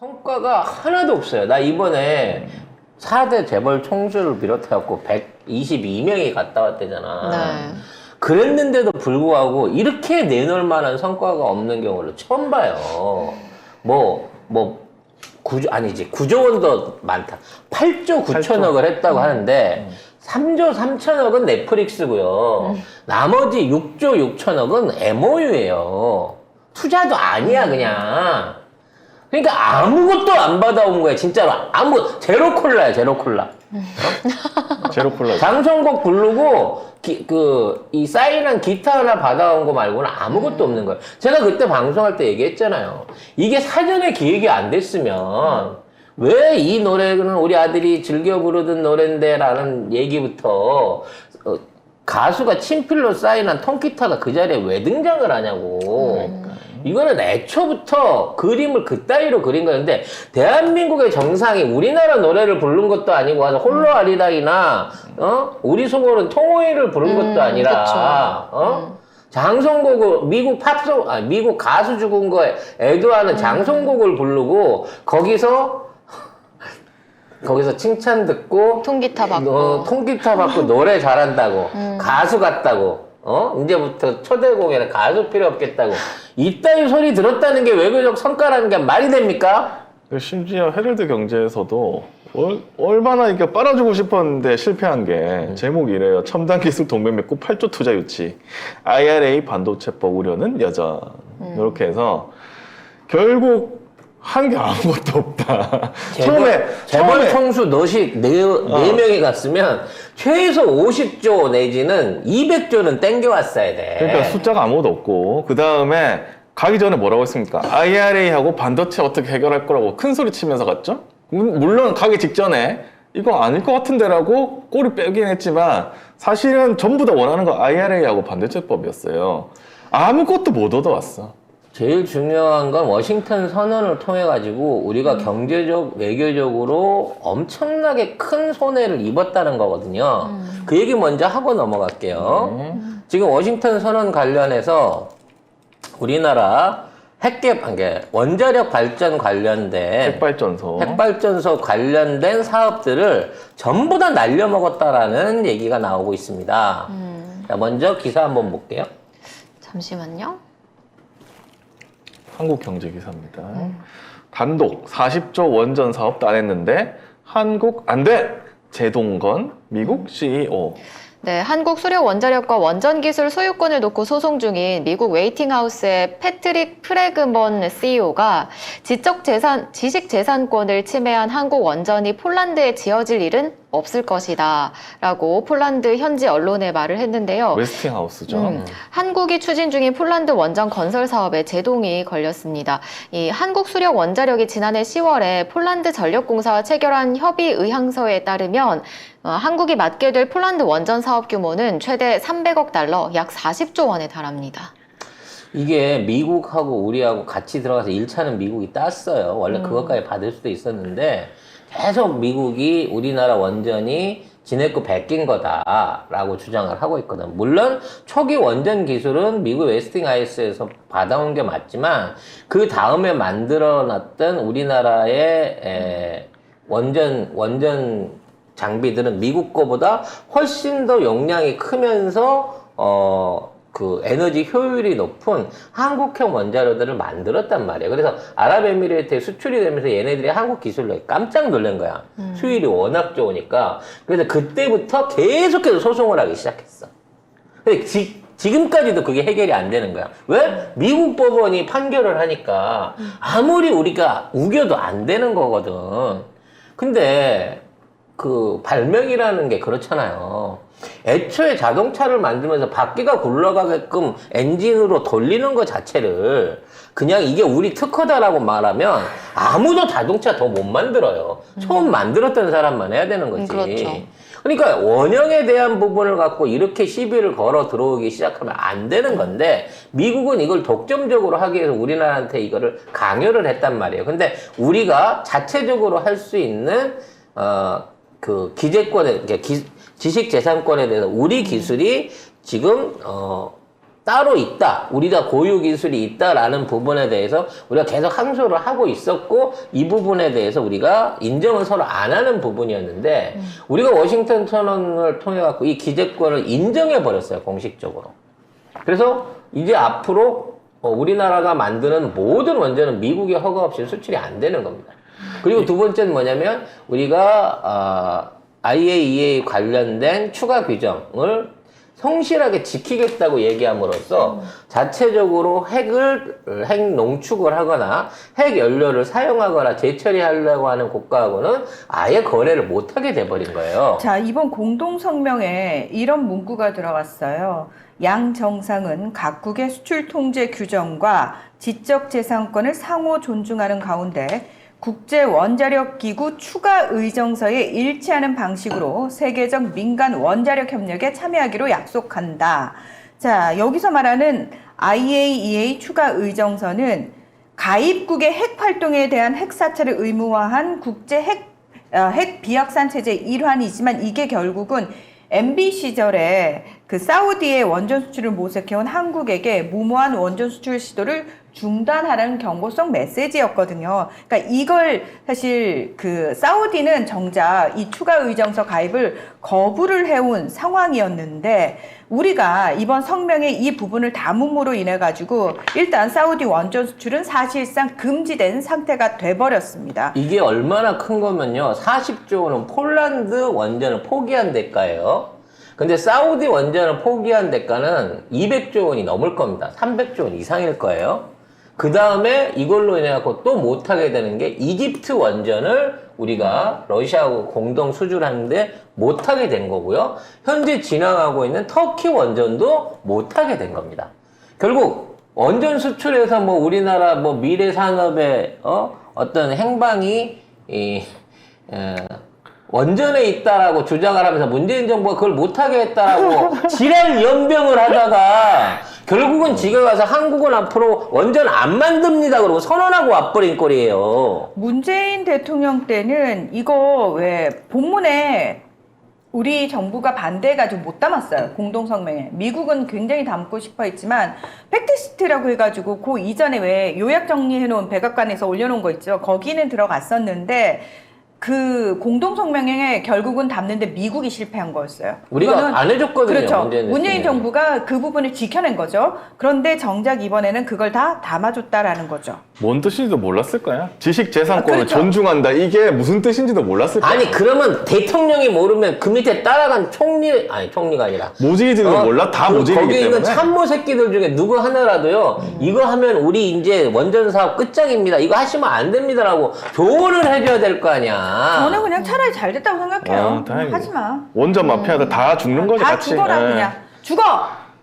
성과가 하나도 없어요. 나 이번에 4대 재벌 총수를 비롯해갖고 122명이 갔다 왔대잖아. 네. 그랬는데도 불구하고 이렇게 내놓을 만한 성과가 없는 경우를 처음 봐요. 아니지. 9조 원도 많다. 8조 9천억을 했다고 하는데 3조 3천억은 넷플릭스고요. 나머지 6조 6천억은 MOU예요. 투자도 아니야, 그냥. 그러니까 아무것도 안 받아온 거야, 진짜로. 제로 콜라야, 제로 콜라. 제로 콜라. 장성곡 부르고, 이 사인한 기타 하나 받아온 거 말고는 아무것도 없는 거예요. 제가 그때 방송할 때 얘기했잖아요. 이게 사전에 기획이 안 됐으면, 왜 이 노래는 우리 아들이 즐겨 부르던 노래인데, 라는 얘기부터, 가수가 친필로 사인한 통기타가 그 자리에 왜 등장을 하냐고. 이거는 애초부터 그림을 그따위로 그린 거였는데, 대한민국의 정상이 우리나라 노래를 부른 것도 아니고 와서 홀로 아리랑이나 우리 속으로는 통호이를 부른 것도 아니라 장성곡을 미국 가수 죽은 거에 애도하는 장성곡을 부르고 거기서 칭찬 듣고 통기타 받고 통기타 받고 노래 잘한다고 가수 같다고 이제부터 초대공연에 가수 필요 없겠다고 이따위 소리 들었다는 게 외교적 성과라는 게 말이 됩니까? 심지어 헤럴드 경제에서도 얼마나 이렇게 빨아주고 싶었는데 실패한 게 제목이 이래요. 첨단 기술 동맹 맺고 8조 투자 유치. IRA 반도체법 우려는 여전. 이렇게 해서 결국 한 게 아무것도 없다. 재벌 총수 너식 네 명이 갔으면 최소 50조 내지는 200조는 땡겨왔어야 돼. 그러니까 숫자가 아무것도 없고 그 다음에 가기 전에 뭐라고 했습니까? IRA하고 반도체 어떻게 해결할 거라고 큰 소리 치면서 갔죠? 물론 가기 직전에 이거 아닐 것 같은데라고 꼬리 빼긴 했지만 사실은 전부 다 원하는 거 IRA하고 반도체법이었어요. 아무것도 못 얻어왔어. 제일 중요한 건 워싱턴 선언을 통해 가지고 우리가 경제적, 외교적으로 엄청나게 큰 손해를 입었다는 거거든요. 그 얘기 먼저 하고 넘어갈게요. 지금 워싱턴 선언 관련해서 우리나라 원자력 발전 관련된 핵발전소 관련된 사업들을 전부 다 날려먹었다라는 얘기가 나오고 있습니다. 자, 먼저 기사 한번 볼게요. 잠시만요. 한국경제기사입니다. 단독 40조 원전 사업도 안 했는데 한국 안 돼! 제동건 미국 CEO. 네, 한국 수력 원자력과 원전 기술 소유권을 놓고 소송 중인 미국 웨이팅하우스의 패트릭 프레그먼 CEO가 지식재산권을 침해한 한국 원전이 폴란드에 지어질 일은 없을 것이다 라고 폴란드 현지 언론에 말을 했는데요. 웨스팅하우스죠. 한국이 추진 중인 폴란드 원전 건설 사업에 제동이 걸렸습니다. 이 한국 수력 원자력이 지난해 10월에 폴란드 전력공사와 체결한 협의 의향서에 따르면 한국이 맡게 될 폴란드 원전 사업 규모는 최대 300억 달러, 약 40조 원에 달합니다. 이게 미국하고 우리하고 같이 들어가서 1차는 미국이 땄어요. 원래 그것까지 받을 수도 있었는데 계속 미국이 우리나라 원전이 지네 거 베낀 거다라고 주장을 하고 있거든. 물론 초기 원전 기술은 미국 웨스팅하우스에서 받아온 게 맞지만 그 다음에 만들어놨던 우리나라의 원전 장비들은 미국 거보다 훨씬 더 용량이 크면서 그 에너지 효율이 높은 한국형 원자로들을 만들었단 말이에요. 그래서 아랍에미리트에 수출이 되면서 얘네들이 한국 기술로 깜짝 놀란 거야. 수율이 워낙 좋으니까. 그래서 그때부터 계속해서 소송을 하기 시작했어. 근데 지금까지도 그게 해결이 안 되는 거야. 왜? 미국 법원이 판결을 하니까 아무리 우리가 우겨도 안 되는 거거든. 근데 그 발명이라는 게 그렇잖아요. 애초에 자동차를 만들면서 바퀴가 굴러가게끔 엔진으로 돌리는 것 자체를 그냥 이게 우리 특허다라고 말하면 아무도 자동차 더 못 만들어요. 처음 만들었던 사람만 해야 되는 거지. 그렇죠. 그러니까 원형에 대한 부분을 갖고 이렇게 시비를 걸어 들어오기 시작하면 안 되는 건데 미국은 이걸 독점적으로 하기 위해서 우리나라한테 이거를 강요를 했단 말이에요. 근데 우리가 자체적으로 할 수 있는 그 기재권에 지식재산권에 대해서 우리 기술이 지금 따로 있다. 우리가 고유 기술이 있다라는 부분에 대해서 우리가 계속 항소를 하고 있었고 이 부분에 대해서 우리가 인정을 서로 안 하는 부분이었는데 우리가 워싱턴 선언을 통해 갖고 이 기재권을 인정해 버렸어요. 공식적으로. 그래서 이제 앞으로 우리나라가 만드는 모든 원전은 미국의 허가 없이 수출이 안 되는 겁니다. 그리고 두 번째는 뭐냐면 우리가 IAEA 관련된 추가 규정을 성실하게 지키겠다고 얘기함으로써 자체적으로 핵 농축을 하거나 핵 연료를 사용하거나 재처리하려고 하는 국가하고는 아예 거래를 못하게 돼버린 거예요. 자, 이번 공동성명에 이런 문구가 들어갔어요. 양 정상은 각국의 수출 통제 규정과 지적재산권을 상호 존중하는 가운데 국제원자력기구 추가 의정서에 일치하는 방식으로 세계적 민간 원자력 협력에 참여하기로 약속한다. 자, 여기서 말하는 IAEA 추가 의정서는 가입국의 핵 활동에 대한 핵 사찰을 의무화한 국제 핵 비확산 체제의 일환이지만 이게 결국은 MB 시절에 그 사우디의 원전 수출을 모색해온 한국에게 무모한 원전 수출 시도를 중단하라는 경고성 메시지였거든요. 그러니까 이걸 사실 그 사우디는 정작 이 추가 의정서 가입을 거부를 해온 상황이었는데 우리가 이번 성명의 이 부분을 담음으로 인해 가지고 일단 사우디 원전 수출은 사실상 금지된 상태가 돼버렸습니다. 이게 얼마나 큰 거면요. 40조 원은 폴란드 원전을 포기한 대가예요. 근데 사우디 원전을 포기한 대가는 200조 원이 넘을 겁니다. 300조 원 이상일 거예요. 그 다음에 이걸로 인해 갖고 또 못하게 되는 게 이집트 원전을 우리가 러시아하고 공동 수주하는데 못하게 된 거고요. 현재 진행하고 있는 터키 원전도 못하게 된 겁니다. 결국 원전 수출에서 뭐 우리나라 뭐 미래 산업의 어떤 행방이 원전에 있다라고 주장을 하면서 문재인 정부가 그걸 못하게 했다라고 지랄 연병을 하다가 결국은 지가 가서 한국은 앞으로 원전 안 만듭니다 그러고 선언하고 와버린 꼴이에요. 문재인 대통령 때는 이거 왜 본문에 우리 정부가 반대해가지고 못 담았어요. 공동성명에. 미국은 굉장히 담고 싶어 했지만 팩트시트라고 해가지고 그 이전에 왜 요약 정리해놓은 백악관에서 올려놓은 거 있죠. 거기는 들어갔었는데 그 공동성명에 결국은 담는데 미국이 실패한 거였어요. 우리가 이거는 안 해줬거든요. 그렇죠. 문재인 대통령이. 정부가 그 부분을 지켜낸 거죠. 그런데 정작 이번에는 그걸 다 담아줬다라는 거죠. 뭔 뜻인지도 몰랐을 거야. 지식재산권을 그렇죠. 존중한다. 이게 무슨 뜻인지도 몰랐을 거야. 아니 그러면 대통령이 모르면 그 밑에 따라간 총리가 아니라 모질이지도 몰라. 다 모질이기 거기 때문에. 있는 참모 새끼들 중에 누구 하나라도요 이거 하면 우리 이제 원전 사업 끝장입니다 이거 하시면 안 됩니다라고 조언을 해줘야 될 거 아니야. 저는 그냥 차라리 잘 됐다고 생각해요. 다행이네. 하지 마. 원전 마피아들 다 죽는 거지 다 같이. 죽어라 예. 그냥. 죽어!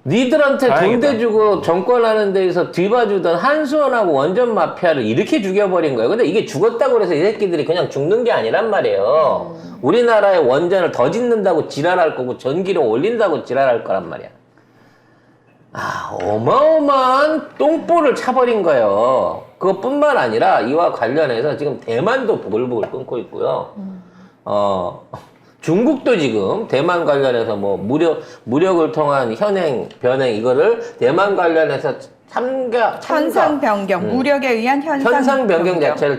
니들한테 돈 다행이다. 대주고 정권하는 데에서 뒤봐주던 한수원하고 원전 마피아를 이렇게 죽여버린 거예요. 근데 이게 죽었다고 해서 이 새끼들이 그냥 죽는 게 아니란 말이에요. 우리나라의 원전을 더 짓는다고 지랄할 거고 전기를 올린다고 지랄할 거란 말이야. 어마어마한 똥볼을 차버린 거예요. 그것뿐만 아니라 이와 관련해서 지금 대만도 부글부글 끓고 있고요. 중국도 지금 대만 관련해서 뭐 무력을 통한 현행, 변행 이거를 대만 관련해서 현상 변경, 무력에 의한 현상 변경 자체를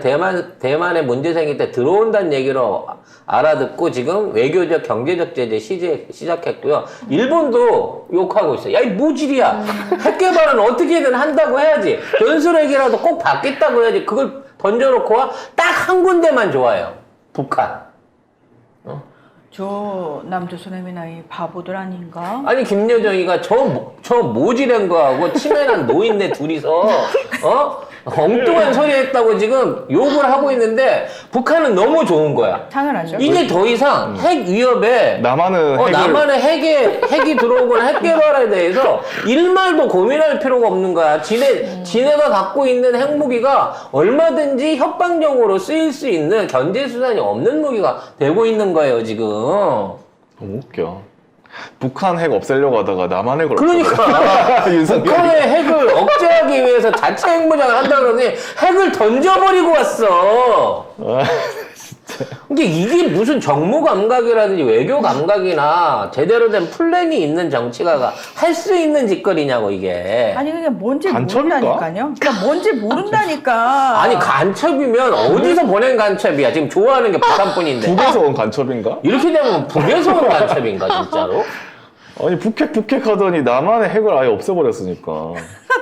대만의 문제 생길 때 들어온다는 얘기로 알아듣고 지금 외교적 경제적 제재 시작했고요. 일본도 욕하고 있어요. 야, 이 무질이야. 핵 개발은 어떻게든 한다고 해야지. 전술핵이라도 꼭 받겠다고 해야지. 그걸 던져놓고 와. 딱 한 군데만 좋아요. 북한. 저 남조선의 나이 바보들 아닌가? 아니 김여정이가 저 모질한 거하고 치매난 노인네 둘이서 엉뚱한 소리 했다고 지금 욕을 하고 있는데 북한은 너무 좋은 거야. 당연하죠. 이제 더 이상 핵 위협에 남한은 남한의 핵이 들어오거나 핵 개발에 대해서 일말도 고민할 필요가 없는 거야. 지네가 갖고 있는 핵무기가 얼마든지 협방적으로 쓰일 수 있는 견제 수단이 없는 무기가 되고 있는 거예요 지금. 너무 웃겨. 북한 핵 없애려고 하다가 남한 핵을 그러니까 윤석열이. 북한의 핵을 억제하기 위해서 자체 핵무장을 한다 그러니 핵을 던져버리고 왔어. 이게 무슨 정무 감각이라든지 외교 감각이나 제대로 된 플랜이 있는 정치가가 할 수 있는 짓거리냐고 이게. 아니 그냥 뭔지 간첩인가? 모른다니까요. 그러니까 뭔지 모른다니까. 아니 간첩이면 어디서 보낸 간첩이야? 지금 좋아하는 게 북한뿐인데. 북에서 온 간첩인가? 이렇게 되면 북에서 온 간첩인가 진짜로? 아니 북핵 하더니 남한의 핵을 아예 없애버렸으니까.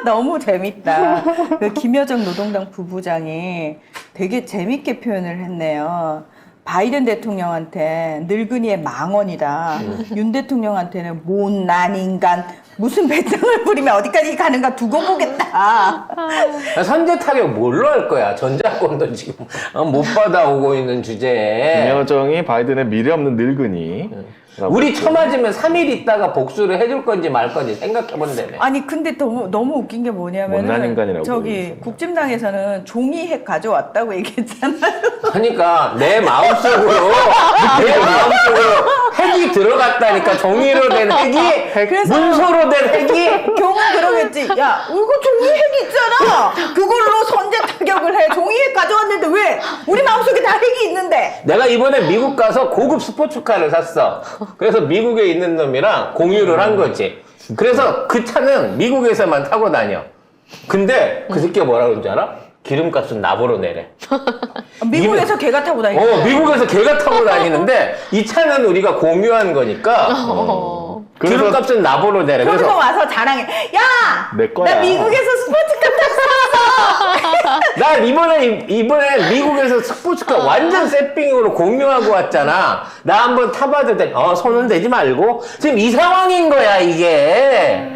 너무 재밌다. 그 김여정 노동당 부부장이 되게 재밌게 표현을 했네요. 바이든 대통령한테 늙은이의 망언이다. 윤 대통령한테는 못난 인간. 무슨 배짱을 부리면 어디까지 가는가 두고 보겠다. 선제 타격 뭘로 할 거야? 전자권도 지금 못 받아오고 있는 주제에. 김여정이 바이든의 미래 없는 늙은이. 우리 처맞으면 3일 있다가 복수를 해줄 건지 말 건지 생각해본다며. 아니 근데 너무 웃긴 게 못난 뭐냐면은 인간이라고 저기 그러면서. 국진당에서는 종이핵 가져왔다고 얘기했잖아요. 그러니까 내 마음속으로 핵이 들어갔다니까. 종이로 된 핵이 그래서- 문서로 된 핵이. 경우 그러겠지. 야, 이거 종이핵 있잖아. 그걸로 선제 타격을 해. 종이핵 가져왔는데 왜? 우리 마음속에 다 핵이 있는데. 내가 이번에 미국 가서 고급 스포츠카를 샀어. 그래서 미국에 있는 놈이랑 공유를 한 거지. 그래서 그 차는 미국에서만 타고 다녀. 근데 그 새끼가 뭐라 그러는 줄 알아? 기름값은 나보러 내래. 미국에서 개가 타고 다니는 미국에서 걔가 타고 다니는데 이 차는 우리가 공유한 거니까 그래서- 기름값은 나보러 내래. 그래서 그래서 와서 자랑해. 야! 내 거야. 나 미국에서 스포츠카 탔어! 나 이번에 미국에서 스포츠카 완전 세핑으로 공유하고 왔잖아. 나 한번 타봐도 돼. 손은 대지 말고. 지금 이 상황인 거야 이게.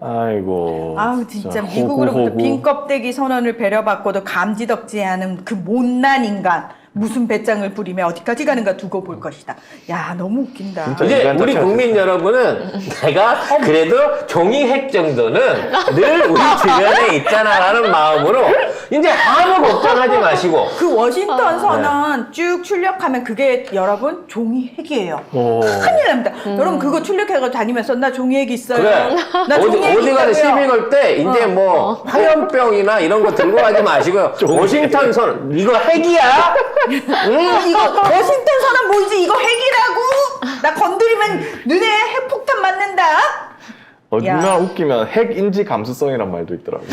아이고. 아우 진짜 미국으로부터 호구. 빈 껍데기 선언을 배려받고도 감지덕지 않은 그 못난 인간. 무슨 배짱을 부리며 어디까지 가는가 두고 볼 것이다. 야 너무 웃긴다. 진짜. 이제 인간 우리 자체가 국민 여러분은 내가 그래도 종이핵 정도는 늘 우리 주변에 있잖아라는 마음으로 이제 아무 걱정하지 마시고. 그 워싱턴 선언 쭉 출력하면 그게 여러분 종이핵이에요. 오. 큰일 납니다. 여러분 그거 출력해서 다니면서 나 종이핵 있어요. 그래. 나 종이핵 어디 가서 있다고요. 시비 걸 때 이제 뭐 화염병이나 이런 거 들고 가지 마시고요. 워싱턴 선 이거 핵이야? 이거 워싱턴 선언 뭐지? 이거 핵이라고? 나 건드리면 눈에 핵폭탄 맞는다. 야. 얼마나 웃기면 핵 인지 감수성이란 말도 있더라고.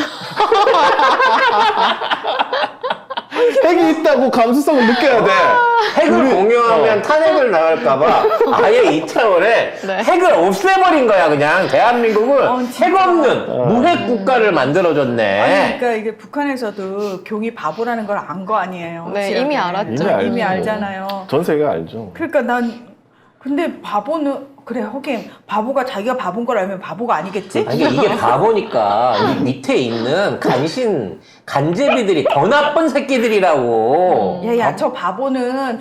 핵이 있다고 감수성을 느껴야 돼. 핵을 공유하면 탄핵을 나갈까봐 아예 이태원에 네. 핵을 없애버린 거야 그냥. 대한민국을 진짜. 핵 없는 무핵 국가를 만들어줬네. 아니 그러니까 이게 북한에서도 경이 바보라는 걸 안 거 아니에요. 네, 확실하게. 이미 알았죠. 이미 알죠. 이미 알잖아요. 전 세계가 알죠. 그러니까 근데 바보는 그래 하긴 바보가 자기가 바본 걸 알면 바보가 아니겠지? 아니, 이게 바보니까 이 밑에 있는 간제비들이 더 나쁜 새끼들이라고. 야야 저 바보는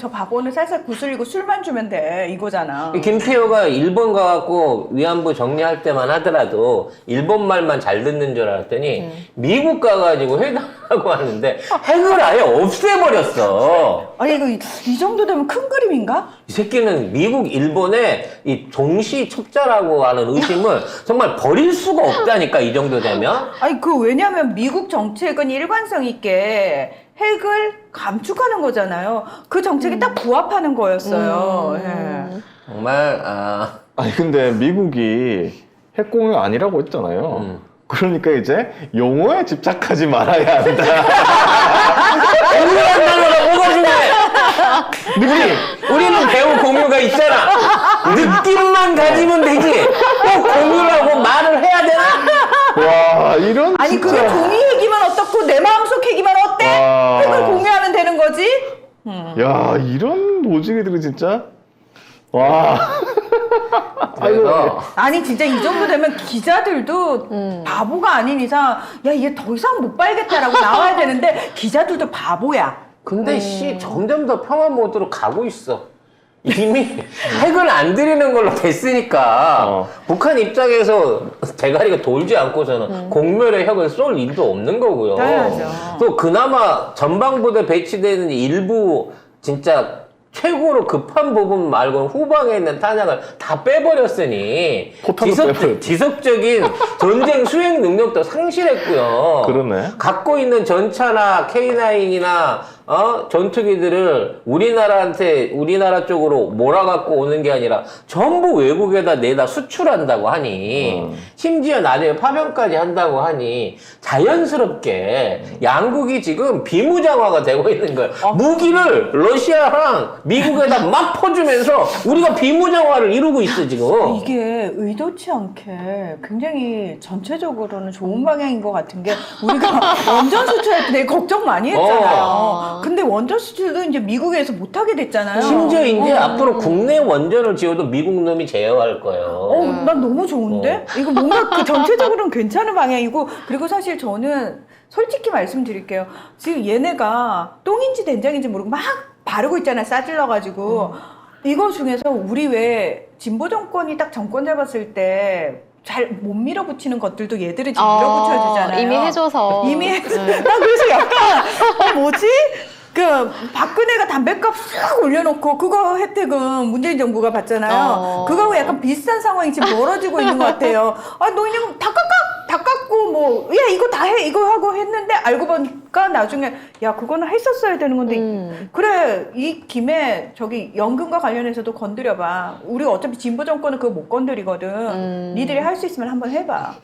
쌀쌀 구슬리고 술만 주면 돼 이거잖아. 김태호가 일본 가갖고 위안부 정리할 때만 하더라도 일본 말만 잘 듣는 줄 알았더니 미국 가가지고 회담하고 하는데 핵을 아예 없애버렸어. 아니 이거 이 정도 되면 큰 그림인가? 이 새끼는 미국, 일본의 이 동시 첩자라고 하는 의심을 정말 버릴 수가 없다니까, 이 정도 되면. 아니 왜냐면 미국 정책은 일관성 있게 핵을 감축하는 거잖아요. 그 정책에 딱 부합하는 거였어요. 예. 정말, 아니 근데 미국이 핵 공유 아니라고 했잖아요. 그러니까 이제 용어에 집착하지 말아야 한다. 공유한 단어가 뭐가 중요해? 우리는 배우 공유가 있잖아. 느낌만 가지면 되지. 꼭 공유라고 말을 해야 되나? 와 이런 아니 진짜. 그게 종이 핵이면 어떻고 내 마음속 핵이면 어때? 와. 핵을 공유하면 되는 거지? 야 이런 오지기들이 진짜 와. 그래서 아니 진짜 이 정도 되면 기자들도 바보가 아닌 이상 야 얘 더 이상 못 봐야겠다라고 나와야 되는데 기자들도 바보야. 근데 점점 더 평화 모드로 가고 있어. 이미 핵을 안 들이는 걸로 됐으니까 북한 입장에서 대가리가 돌지 않고서는 공멸의 핵을 쏠 일도 없는 거고요. 당연하죠. 또 그나마 전방부대 배치되는 일부 진짜 최고로 급한 부분 말고는 후방에 있는 탄약을 다 빼버렸으니 포탄도 빼버렸지. 지속적인 전쟁 수행 능력도 상실했고요. 그러네. 갖고 있는 전차나 K9이나 전투기들을 우리나라 쪽으로 몰아갖고 오는 게 아니라 전부 외국에다 내다 수출한다고 하니 심지어 나중에 파병까지 한다고 하니 자연스럽게 양국이 지금 비무장화가 되고 있는 거예요. 무기를 러시아랑 미국에다 막 퍼주면서 우리가 비무장화를 이루고 있어 지금. 이게 의도치 않게 굉장히 전체적으로는 좋은 방향인 것 같은 게 우리가 원전 수출할 때 되게 걱정 많이 했잖아요. 근데 원전 수출도 이제 미국에서 못하게 됐잖아요. 심지어 이제 앞으로 국내 원전을 지어도 미국 놈이 제어할 거예요. 난 너무 좋은데? 이거 뭔가 그 전체적으로는 괜찮은 방향이고, 그리고 사실 저는 솔직히 말씀드릴게요. 지금 얘네가 똥인지 된장인지 모르고 막 바르고 있잖아요. 싸질러가지고. 이거 중에서 우리 왜 진보 정권이 딱 정권 잡았을 때 잘 못 밀어붙이는 것들도 얘들은 지금 밀어붙여주잖아요. 이미 해줘서. 이미 해서. 나 그래서 약간, 뭐지? 그 박근혜가 담배값 싹 올려놓고 그거 혜택은 문재인 정부가 받잖아요. 그거하고 약간 비슷한 상황이 지금 벌어지고 있는 것 같아요. 아, 너희는 다 깎고 뭐, 야, 이거 다 해, 이거 하고 했는데 알고 보니까 나중에 야, 그거는 했었어야 되는 건데 그래, 이 김에 저기 연금과 관련해서도 건드려봐. 우리 어차피 진보 정권은 그거 못 건드리거든. 니들이 할 수 있으면 한번 해봐.